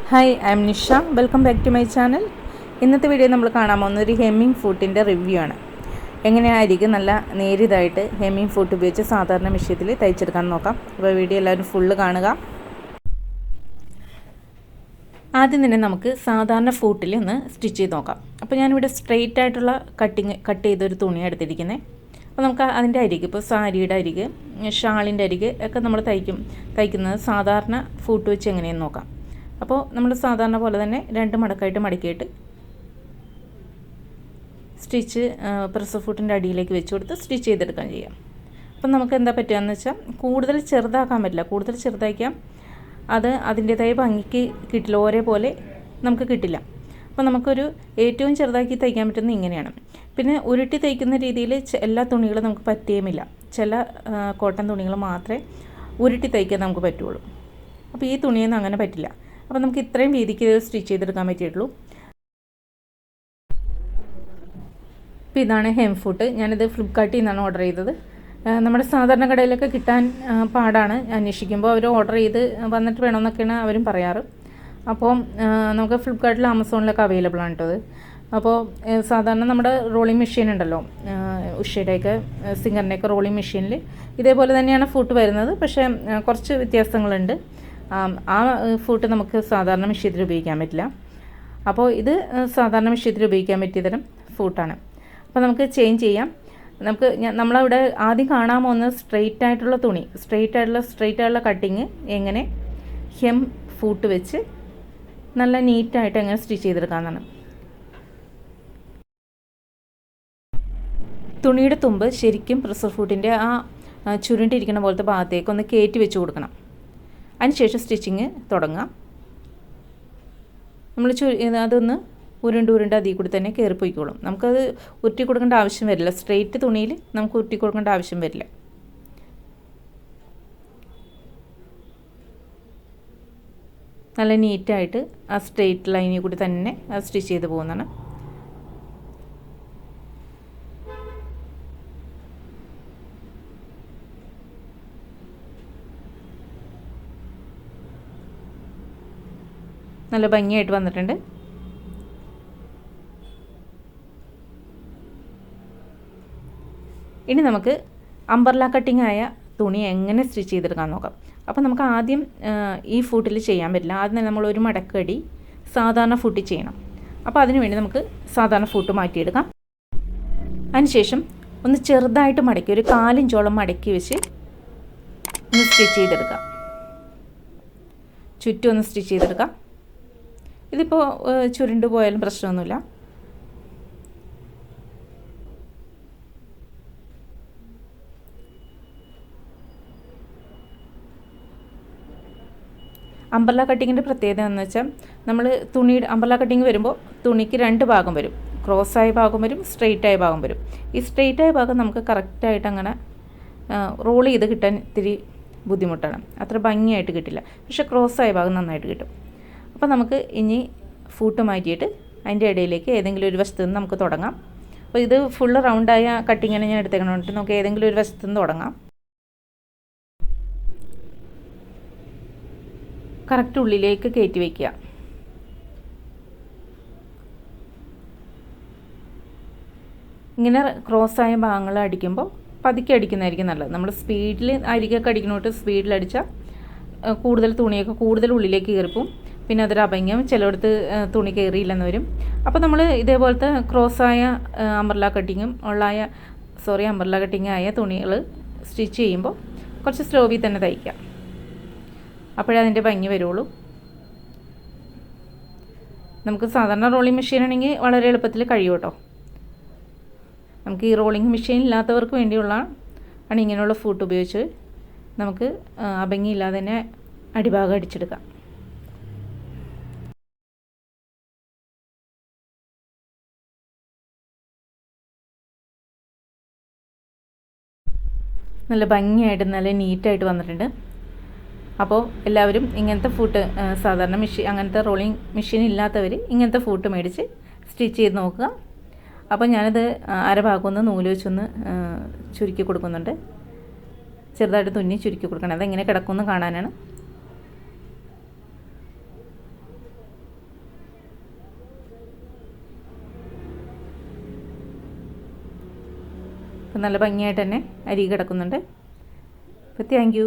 Hi, I'm Nisha. Welcome back to my channel. ഇന്നത്തെ video നമ്മൾ കാണാൻ പോകുന്ന ഒരു ഹെമ്മിങ് ഫൂട്ടിൻ്റെ റിവ്യൂ ആണ്. എങ്ങനെയായിരിക്കും നല്ല നേരിയതായിട്ട് ഹെമ്മിങ് ഫൂട്ട് ഉപയോഗിച്ച് സാധാരണ മെഷീനിൽ തയ്ച്ചെടുക്കാൻ നോക്കാം. അപ്പോൾ വീഡിയോ എല്ലാവരും ഫുള്ള് കാണുക. ആദ്യം തന്നെ നമുക്ക് സാധാരണ ഫൂട്ടിൽ ഒന്ന് സ്റ്റിച്ച് ചെയ്ത് നോക്കാം. അപ്പോൾ ഞാനിവിടെ സ്ട്രെയിറ്റ് ആയിട്ടുള്ള കട്ട് ചെയ്തൊരു തുണിയാണ് എടുത്തിരിക്കുന്നത്. അപ്പോൾ നമുക്ക് അതിൻ്റെ അരിക്, ഇപ്പോൾ സാരിയുടെ അരിക്, ഷാളിൻ്റെ അരിക് ഒക്കെ നമ്മൾ തയ്ക്കുന്നത് സാധാരണ ഫൂട്ട് വെച്ച് എങ്ങനെയെന്ന് നോക്കാം. അപ്പോൾ നമ്മൾ സാധാരണ പോലെ തന്നെ രണ്ട് മടക്കായിട്ട് മടക്കിയിട്ട് സ്റ്റിച്ച് പ്രസ് ഫൂട്ടിൻ്റെ അടിയിലേക്ക് വെച്ച് കൊടുത്ത് സ്റ്റിച്ച് ചെയ്തെടുക്കാൻ ചെയ്യാം. അപ്പം നമുക്ക് എന്താ പറ്റുകയെന്ന് വെച്ചാൽ കൂടുതൽ ചെറുതാക്കാൻ പറ്റില്ല. കൂടുതൽ ചെറുതാക്കിയാൽ അത് അതിൻ്റേതായ ഭംഗിക്ക് കിട്ടില്ല, ഒരേപോലെ നമുക്ക് കിട്ടില്ല. അപ്പോൾ നമുക്കൊരു ഏറ്റവും ചെറുതാക്കി തയ്ക്കാൻ പറ്റുന്നത് ഇങ്ങനെയാണ്. പിന്നെ ഉരുട്ടി തയ്ക്കുന്ന രീതിയിൽ എല്ലാ തുണികളും നമുക്ക് പറ്റുകയുമില്ല. ചില കോട്ടൺ തുണികൾ മാത്രമേ ഉരുട്ടി തയ്ക്കാൻ നമുക്ക് പറ്റുള്ളൂ. അപ്പോൾ ഈ തുണിയൊന്നും അങ്ങനെ പറ്റില്ല. അപ്പോൾ നമുക്ക് ഇത്രയും വീതിക്ക് സ്റ്റിച്ച് ചെയ്തെടുക്കാൻ പറ്റിയിട്ടുള്ളൂ. അപ്പോൾ ഇതാണ് ഹെം ഫൂട്ട്. ഞാനിത് ഫ്ലിപ്കാർട്ടിൽ നിന്നാണ് ഓർഡർ ചെയ്തത്. നമ്മുടെ സാധാരണ കടയിലൊക്കെ കിട്ടാൻ പാടാണ്. അന്വേഷിക്കുമ്പോൾ അവർ ഓർഡർ ചെയ്ത് വന്നിട്ട് വേണമെന്നൊക്കെയാണ് അവരും പറയാറ്. അപ്പോൾ നമുക്ക് ഫ്ലിപ്കാർട്ടിൽ ആമസോണിലൊക്കെ അവൈലബിൾ ആണ് കേട്ടോ അത്. അപ്പോൾ സാധാരണ നമ്മുടെ റോളിംഗ് മെഷീൻ ഉണ്ടല്ലോ, ഉഷയുടെയൊക്കെ സിംഗറിൻ്റെയൊക്കെ റോളിംഗ് മെഷീനിൽ ഇതേപോലെ തന്നെയാണ് ഫൂട്ട് വരുന്നത്. പക്ഷേ കുറച്ച് വ്യത്യാസങ്ങളുണ്ട്. ആ ഫൂട്ട് നമുക്ക് സാധാരണ മെഷീനിൽ ഉപയോഗിക്കാൻ പറ്റില്ല. അപ്പോൾ ഇത് സാധാരണ മെഷീനിൽ ഉപയോഗിക്കാൻ പറ്റിയ തരം ഫൂട്ടാണ്. അപ്പോൾ നമുക്ക് ചേഞ്ച് ചെയ്യാം. നമ്മളവിടെ ആദ്യം കാണാൻ പോകുന്ന സ്ട്രെയിറ്റ് ആയിട്ടുള്ള തുണി, സ്ട്രെയിറ്റ് ആയിട്ടുള്ള കട്ടിങ് എങ്ങനെ ഹെം ഫൂട്ട് വെച്ച് നല്ല നീറ്റായിട്ട് എങ്ങനെ സ്റ്റിച്ച് ചെയ്തെടുക്കാമെന്നാണ്. തുണിയുടെ തുമ്പ് ശരിക്കും പ്രസർ ഫൂട്ടിൻ്റെ ആ ചുരുണ്ടിരിക്കുന്ന പോലത്തെ ഭാഗത്തേക്ക് ഒന്ന് കയറ്റി വെച്ച് കൊടുക്കണം. അതിനുശേഷം സ്റ്റിച്ചിങ് തുടങ്ങാം. നമ്മൾ അതൊന്ന് ഉരുണ്ട് അതിൽ കൂടി തന്നെ കയറിപ്പോയിക്കോളും. നമുക്കത് ഉരുട്ടി കൊടുക്കേണ്ട ആവശ്യം വരില്ല. സ്ട്രെയിറ്റ് തുണിയിൽ നമുക്ക് ഉരുട്ടി കൊടുക്കേണ്ട ആവശ്യം വരില്ല. നല്ല നീറ്റായിട്ട് ആ സ്ട്രെയിറ്റ് ലൈനിൽ കൂടി തന്നെ സ്റ്റിച്ച് ചെയ്ത് പോകുന്നതാണ്. നല്ല ഭംഗിയായിട്ട് വന്നിട്ടുണ്ട്. ഇനി നമുക്ക് അംബർല കട്ടിംഗ് ആയ തുണി എങ്ങനെ സ്റ്റിച്ച് ചെയ്തെടുക്കാൻ നോക്കാം. അപ്പോൾ നമുക്ക് ആദ്യം ഈ ഫൂട്ടിൽ ചെയ്യാൻ പറ്റില്ല. ആദ്യം തന്നെ നമ്മൾ ഒരു മടക്കടി സാധാരണ ഫൂട്ടിൽ ചെയ്യണം. അപ്പോൾ അതിന് വേണ്ടി നമുക്ക് സാധാരണ ഫൂട്ട് മാറ്റിയെടുക്കാം. അതിനുശേഷം ഒന്ന് ചെറുതായിട്ട് മടക്കി, ഒരു 4 ഇഞ്ചോളം മടക്കി വെച്ച് ഒന്ന് സ്റ്റിച്ച് ചെയ്തെടുക്കാം. ചുറ്റും ഒന്ന് സ്റ്റിച്ച് ചെയ്തെടുക്കാം. ഇതിപ്പോൾ ചുരുണ്ട് പോയാലും പ്രശ്നമൊന്നുമില്ല. അംബർല കട്ടിങ്ങിൻ്റെ പ്രത്യേകത എന്ന് വെച്ചാൽ നമ്മൾ അംബർല കട്ടിങ് വരുമ്പോൾ തുണിക്ക് 2 ഭാഗം വരും. ക്രോസായ ഭാഗം വരും, സ്ട്രെയിറ്റായ ഭാഗം വരും. ഈ സ്ട്രെയിറ്റായ ഭാഗം നമുക്ക് കറക്റ്റായിട്ട് അങ്ങനെ റോൾ ചെയ്ത് കിട്ടാൻ ഇത്തിരി ബുദ്ധിമുട്ടാണ്. അത്ര ഭംഗിയായിട്ട് കിട്ടില്ല. പക്ഷേ ക്രോസായ ഭാഗം നന്നായിട്ട് കിട്ടും. അപ്പോൾ നമുക്ക് ഇനി ഫൂട്ട് മാറ്റിയിട്ട് അതിൻ്റെ ഇടയിലേക്ക് ഏതെങ്കിലും ഒരു വശത്ത് നിന്ന് നമുക്ക് തുടങ്ങാം. അപ്പോൾ ഇത് ഫുള്ള് റൗണ്ടായ കട്ടിങ്ങനെ ഞാൻ എടുത്തേക്കണോണ്ട് നമുക്ക് ഏതെങ്കിലും ഒരു വശത്ത് നിന്ന് തുടങ്ങാം. കറക്റ്റ് ഉള്ളിലേക്ക് കയറ്റി വയ്ക്കുക. ഇങ്ങനെ ക്രോസായ ഭാഗങ്ങൾ അടിക്കുമ്പോൾ പതുക്കെ അടിക്കുന്നതായിരിക്കും നല്ലത്. നമ്മൾ സ്പീഡിൽ അരികൊക്കെ അടിക്കണോട്ട് സ്പീഡിലടിച്ചാൽ കൂടുതൽ തുണിയൊക്കെ കൂടുതൽ ഉള്ളിലേക്ക് കയറിപ്പോവും. പിന്നെ അതൊരു അഭംഗം, ചിലയിടത്ത് തുണി കയറിയില്ലെന്ന് വരും. അപ്പോൾ നമ്മൾ ഇതേപോലത്തെ ക്രോസായ അംബർല കട്ടിങ് ആയ തുണികൾ സ്റ്റിച്ച് ചെയ്യുമ്പോൾ കുറച്ച് സ്ലോവിൽ തന്നെ തയ്ക്കാം. അപ്പോഴേ അതിൻ്റെ ഭംഗി വരുള്ളൂ. നമുക്ക് സാധാരണ റോളിംഗ് മെഷീൻ ആണെങ്കിൽ വളരെ എളുപ്പത്തിൽ കഴിയും കേട്ടോ. നമുക്ക് ഈ റോളിംഗ് മെഷീൻ ഇല്ലാത്തവർക്ക് വേണ്ടിയുള്ള ആണ് ഇങ്ങനെയുള്ള ഫൂട്ട് ഉപയോഗിച്ച് നമുക്ക് അഭംഗിയില്ലാതെ തന്നെ അടിഭാഗം അടിച്ചെടുക്കാം. നല്ല ഭംഗിയായിട്ട് നല്ല നീറ്റായിട്ട് വന്നിട്ടുണ്ട്. അപ്പോൾ എല്ലാവരും ഇങ്ങനത്തെ ഫൂട്ട് സാധാരണ അങ്ങനത്തെ റോളിംഗ് മെഷീൻ ഇല്ലാത്തവർ ഇങ്ങനത്തെ ഫൂട്ട് മേടിച്ച് സ്റ്റിച്ച് ചെയ്ത് നോക്കുക. അപ്പോൾ ഞാനിത് അരഭാഗമൊന്ന് നൂല് വെച്ചൊന്ന് ചുരുക്കി കൊടുക്കുന്നുണ്ട്. ചെറുതായിട്ട് തുന്നി ചുരുക്കി കൊടുക്കണം. അതെങ്ങനെ കിടക്കുമെന്ന് കാണാനാണ്. അപ്പോൾ നല്ല ഭംഗിയായിട്ട് തന്നെ അരി കിടക്കുന്നുണ്ട്. അപ്പോൾ താങ്ക് യു.